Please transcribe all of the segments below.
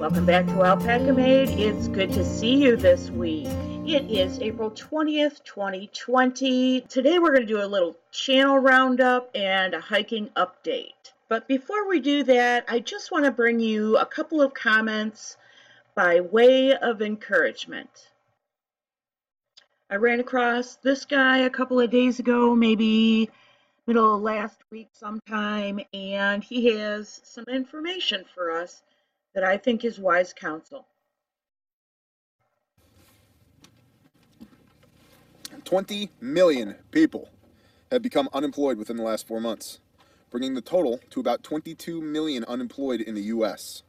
Welcome back to Alpacamade. It's good to see you this week. It is April 20th, 2020. Today we're going to do a little channel roundup and a hiking update. But before we do that, I just want to bring you a couple of comments by way of encouragement. I ran across this guy a couple of days ago, maybe middle of last week sometime, and he has some information for us that I think is wise counsel. 20 million people have become unemployed within the last 4 months, bringing the total to about 22 million unemployed in the U.S.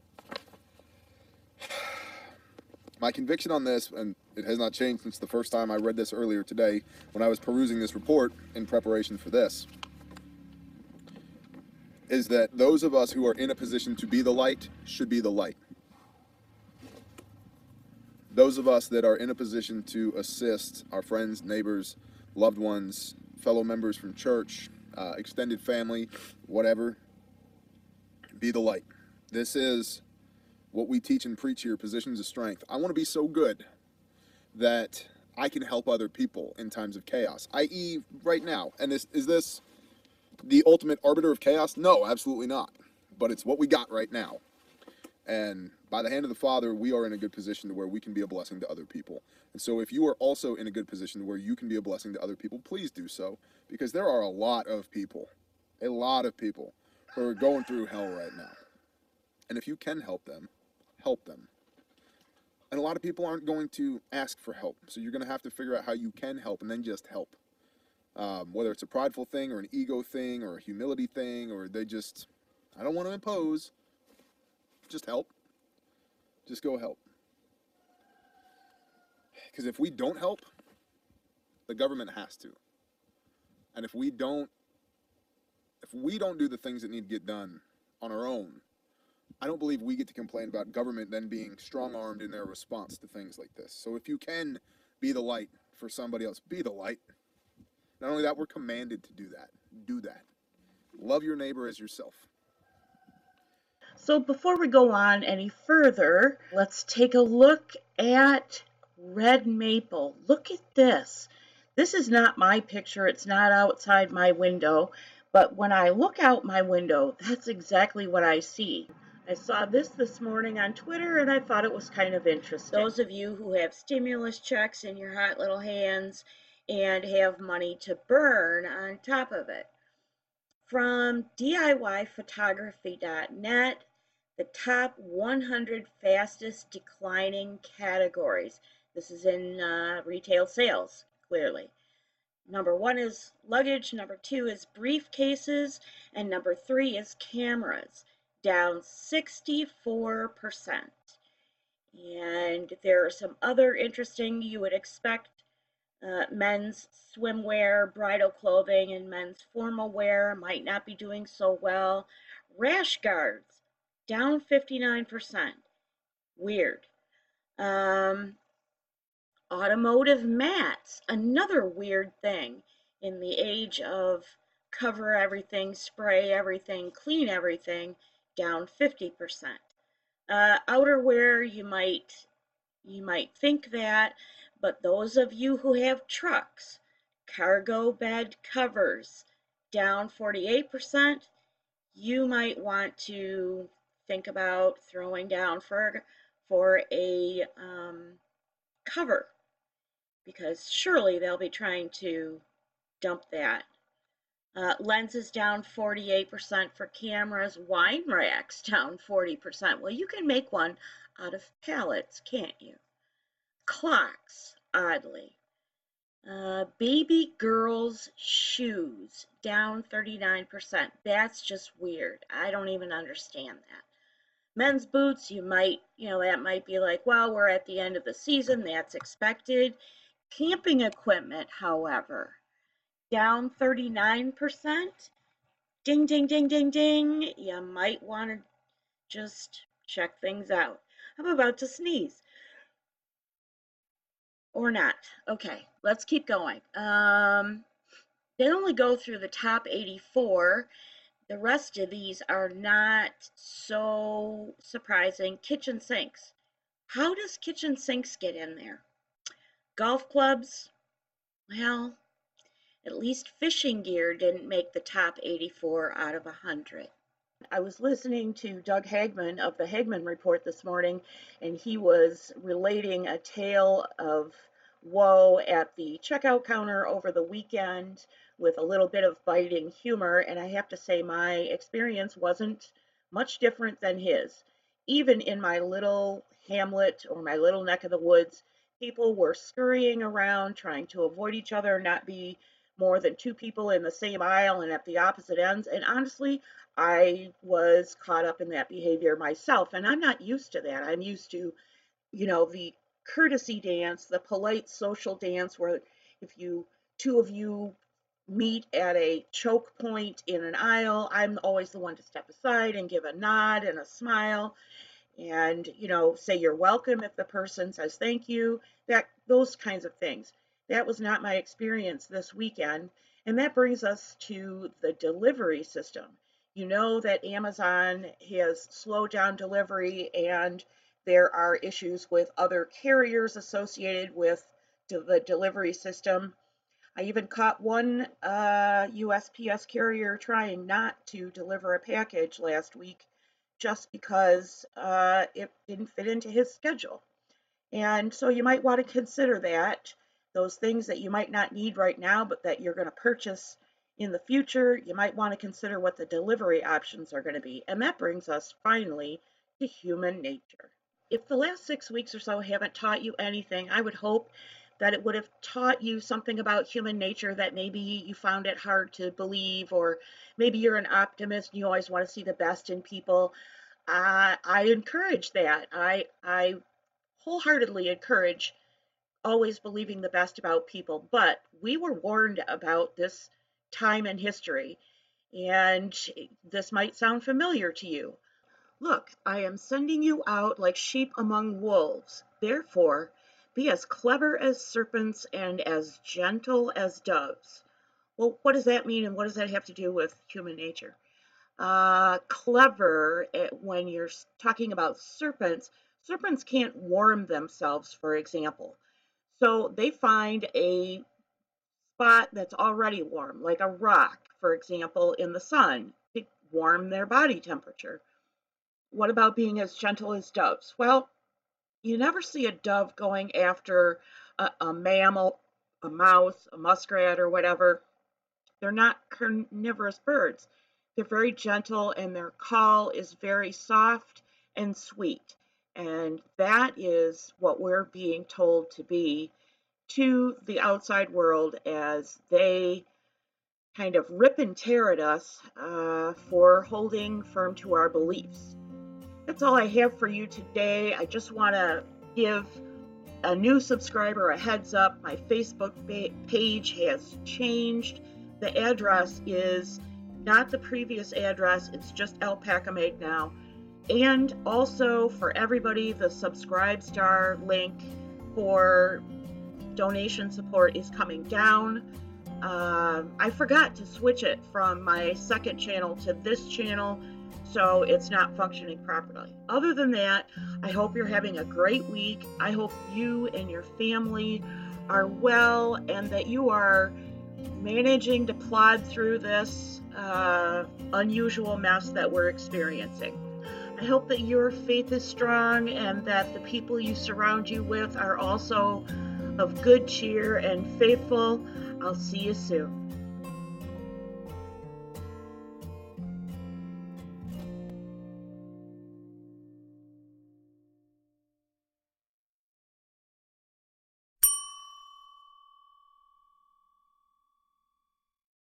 My conviction on this, and it has not changed since the first time I read this earlier today when I was perusing this report in preparation for this, is that those of us who are in a position to be the light should be the light. Those of us that are in a position to assist our friends, neighbors, loved ones, fellow members from church, extended family, whatever, be the light. This is what we teach and preach here, positions of strength. I want to be so good that I can help other people in times of chaos, i.e. right now. And is this the ultimate arbiter of chaos? No, absolutely not. But it's what we got right now. And by the hand of the Father, we are in a good position to where we can be a blessing to other people. And so if you are also in a good position where you can be a blessing to other people, please do so. Because there are a lot of people who are going through hell right now. And if you can help them, help them. And a lot of people aren't going to ask for help. So you're going to have to figure out how you can help and then just help. Whether it's a prideful thing or an ego thing or a humility thing, or they just, I don't want to impose. Just help. Just go help. Because if we don't help, the government has to. And if we don't do the things that need to get done on our own, I don't believe we get to complain about government then being strong-armed in their response to things like this. So if you can be the light for somebody else, be the light. Not only that, we're commanded to do that. Do that. Love your neighbor as yourself. So before we go on any further, let's take a look at red maple. Look at this. This is not my picture. It's not outside my window. But when I look out my window, that's exactly what I see. I saw this morning on Twitter, and I thought it was kind of interesting. Those of you who have stimulus checks in your hot little hands and have money to burn on top of it. From DIYphotography.net, the top 100 fastest declining categories. This is in retail sales, clearly. Number 1 is luggage, number 2 is briefcases, and number 3 is cameras, down 64%. And there are some other interesting, you would expect, men's swimwear, bridal clothing, and men's formal wear might not be doing so well. Rash guards, down 59%. Weird. Automotive mats, another weird thing in the age of cover everything, spray everything, clean everything, down 50%. Outerwear, you might think that, but those of you who have trucks, cargo bed covers, down 48%, you might want to think about throwing down for a cover, because surely they'll be trying to dump that. Lenses down 48% for cameras. Wine racks down 40%. Well, you can make one out of pallets, can't you? Clocks, oddly. Baby girls' shoes down 39%. That's just weird. I don't even understand that. Men's boots, that might be like, well, we're at the end of the season. That's expected. Camping equipment, however, down 39%. Ding, ding, ding, ding, ding. You might want to just check things out. I'm about to sneeze. Or not. Okay, let's keep going. They only go through the top 84. The rest of these are not so surprising. Kitchen sinks. How does kitchen sinks get in there? Golf clubs? Well, at least fishing gear didn't make the top 84 out of 100. I was listening to Doug Hagman of the Hagman Report this morning, and he was relating a tale of woe at the checkout counter over the weekend with a little bit of biting humor. And I have to say, my experience wasn't much different than his. Even in my little hamlet or my little neck of the woods, people were scurrying around trying to avoid each other, not be more than two people in the same aisle and at the opposite ends. And honestly, I was caught up in that behavior myself, and I'm not used to that. I'm used to, the courtesy dance, the polite social dance where if you two of you meet at a choke point in an aisle, I'm always the one to step aside and give a nod and a smile and say you're welcome if the person says thank you, that those kinds of things. That was not my experience this weekend, and that brings us to the delivery system. You know that Amazon has slowed down delivery, and there are issues with other carriers associated with the delivery system. I even caught one USPS carrier trying not to deliver a package last week just because it didn't fit into his schedule. And so you might want to consider that. Those things that you might not need right now, but that you're going to purchase in the future, you might want to consider what the delivery options are going to be. And that brings us finally to human nature. If the last 6 weeks or so haven't taught you anything, I would hope that it would have taught you something about human nature that maybe you found it hard to believe, or maybe you're an optimist and you always want to see the best in people. I encourage that. I wholeheartedly encourage always believing the best about people. But we were warned about this time in history, and this might sound familiar to you. Look, I am sending you out like sheep among wolves. Therefore, be as clever as serpents and as gentle as doves. Well, what does that mean, and what does that have to do with human nature? Clever, when you're talking about serpents, serpents can't warm themselves, for example. So they find a spot that's already warm, like a rock, for example, in the sun, to warm their body temperature. What about being as gentle as doves? Well, you never see a dove going after a mammal, a mouse, a muskrat, or whatever. They're not carnivorous birds. They're very gentle, and their call is very soft and sweet. And that is what we're being told to be to the outside world as they kind of rip and tear at us for holding firm to our beliefs. That's all I have for you today. I just want to give a new subscriber a heads up. My Facebook page has changed. The address is not the previous address, it's just Alpacamade now. And also for everybody, the Subscribe Star link for donation support is coming down. I forgot to switch it from my second channel to this channel, so it's not functioning properly. Other than that, I hope you're having a great week. I hope you and your family are well and that you are managing to plod through this unusual mess that we're experiencing. I hope that your faith is strong and that the people you surround you with are also of good cheer and faithful. I'll see you soon.